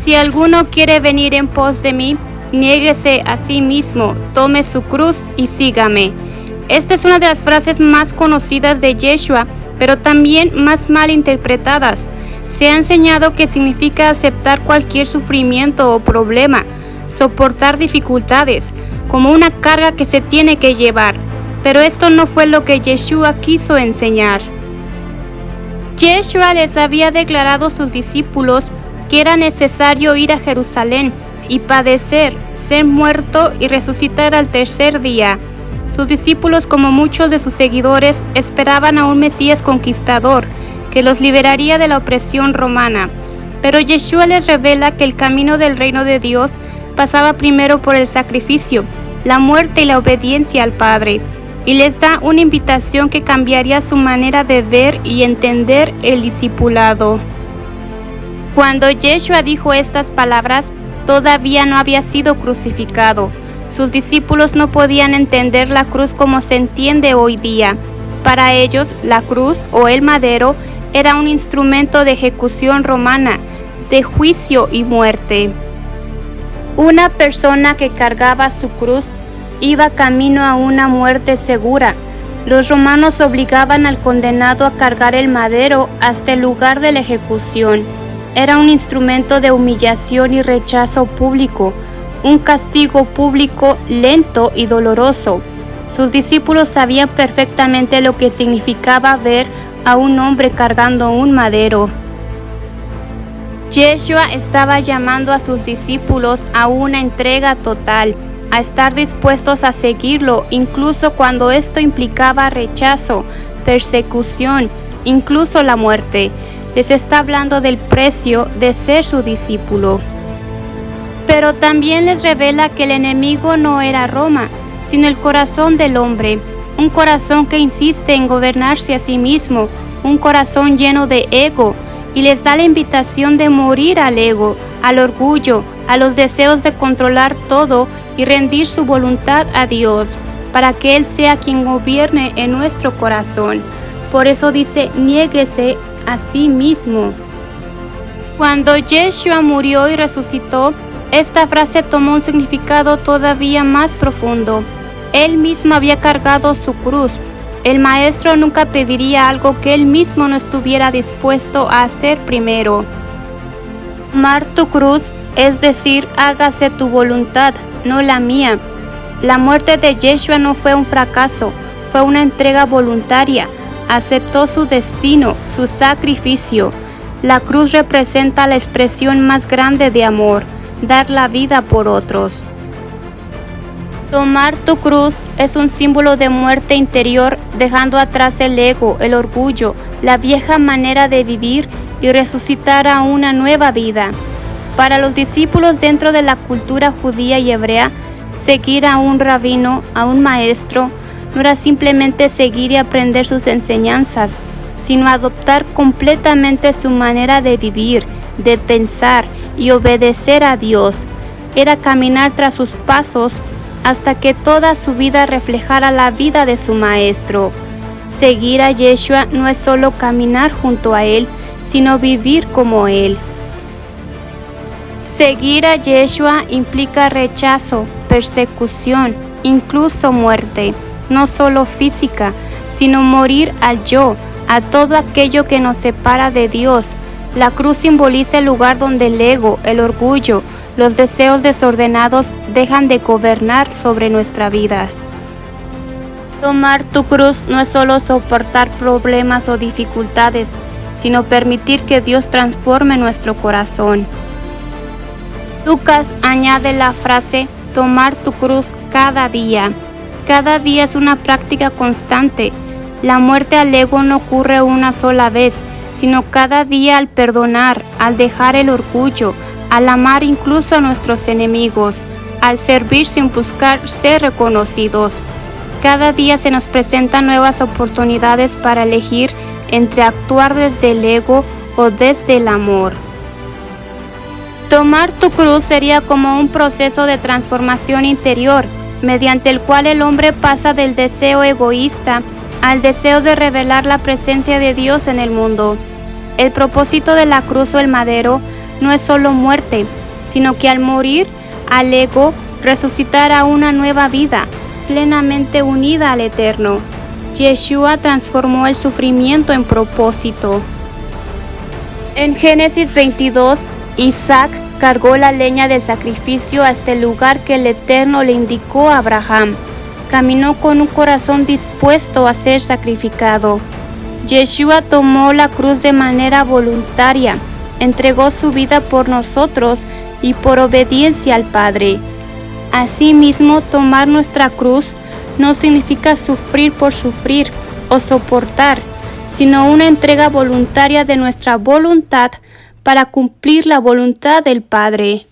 Si alguno quiere venir en pos de mí, niéguese a sí mismo, tome su cruz y sígame. Esta es una de las frases más conocidas de Yeshua, pero también más mal interpretadas. Se ha enseñado que significa aceptar cualquier sufrimiento o problema, soportar dificultades, como una carga que se tiene que llevar. Pero esto no fue lo que Yeshua quiso enseñar. Yeshua les había declarado a sus discípulos que era necesario ir a Jerusalén y padecer, ser muerto y resucitar al tercer día. Sus discípulos, como muchos de sus seguidores, esperaban a un Mesías conquistador que los liberaría de la opresión romana. Pero Yeshua les revela que el camino del reino de Dios pasaba primero por el sacrificio, la muerte y la obediencia al Padre, y les da una invitación que cambiaría su manera de ver y entender el discipulado. Cuando Yeshua dijo estas palabras, todavía no había sido crucificado. Sus discípulos no podían entender la cruz como se entiende hoy día. Para ellos, la cruz o el madero era un instrumento de ejecución romana, de juicio y muerte. Una persona que cargaba su cruz iba camino a una muerte segura. Los romanos obligaban al condenado a cargar el madero hasta el lugar de la ejecución. Era un instrumento de humillación y rechazo público, un castigo público lento y doloroso. Sus discípulos sabían perfectamente lo que significaba ver a un hombre cargando un madero. Yeshua estaba llamando a sus discípulos a una entrega total, a estar dispuestos a seguirlo, incluso cuando esto implicaba rechazo, persecución, incluso la muerte. Les está hablando del precio de ser su discípulo. Pero también les revela que el enemigo no era Roma, sino el corazón del hombre, un corazón que insiste en gobernarse a sí mismo, un corazón lleno de ego, y les da la invitación de morir al ego, al orgullo, a los deseos de controlar todo y rendir su voluntad a Dios, para que Él sea quien gobierne en nuestro corazón. Por eso dice, niéguese a sí mismo. Cuando Yeshua murió y resucitó, esta frase tomó un significado todavía más profundo. Él mismo había cargado su cruz. El Maestro nunca pediría algo que Él mismo no estuviera dispuesto a hacer primero. Tomar tu cruz, es decir, hágase tu voluntad, no la mía. La muerte de Yeshua no fue un fracaso, fue una entrega voluntaria. Aceptó su destino, su sacrificio. La cruz representa la expresión más grande de amor, dar la vida por otros. Tomar tu cruz es un símbolo de muerte interior, dejando atrás el ego, el orgullo, la vieja manera de vivir y resucitar a una nueva vida. Para los discípulos dentro de la cultura judía y hebrea, seguir a un rabino, a un maestro, no era simplemente seguir y aprender sus enseñanzas, sino adoptar completamente su manera de vivir, de pensar y obedecer a Dios. Era caminar tras sus pasos hasta que toda su vida reflejara la vida de su maestro. Seguir a Yeshua no es solo caminar junto a Él, sino vivir como Él. Seguir a Yeshua implica rechazo, persecución, incluso muerte. No solo física, sino morir al yo, a todo aquello que nos separa de Dios. La cruz simboliza el lugar donde el ego, el orgullo, los deseos desordenados dejan de gobernar sobre nuestra vida. Tomar tu cruz no es solo soportar problemas o dificultades, sino permitir que Dios transforme nuestro corazón. Lucas añade la frase, tomar tu cruz cada día. Cada día es una práctica constante. La muerte al ego no ocurre una sola vez, sino cada día al perdonar, al dejar el orgullo, al amar incluso a nuestros enemigos, al servir sin buscar ser reconocidos. Cada día se nos presentan nuevas oportunidades para elegir entre actuar desde el ego o desde el amor. Tomar tu cruz sería como un proceso de transformación interior, mediante el cual el hombre pasa del deseo egoísta al deseo de revelar la presencia de Dios en el mundo. El propósito de la cruz o el madero no es solo muerte, sino que al morir al ego, resucitará una nueva vida, plenamente unida al Eterno. Yeshua transformó el sufrimiento en propósito. En Génesis 22, Isaac cargó la leña del sacrificio hasta el lugar que el Eterno le indicó a Abraham. Caminó con un corazón dispuesto a ser sacrificado. Yeshua tomó la cruz de manera voluntaria, entregó su vida por nosotros y por obediencia al Padre. Asimismo, tomar nuestra cruz no significa sufrir por sufrir o soportar, sino una entrega voluntaria de nuestra voluntad para cumplir la voluntad del Padre.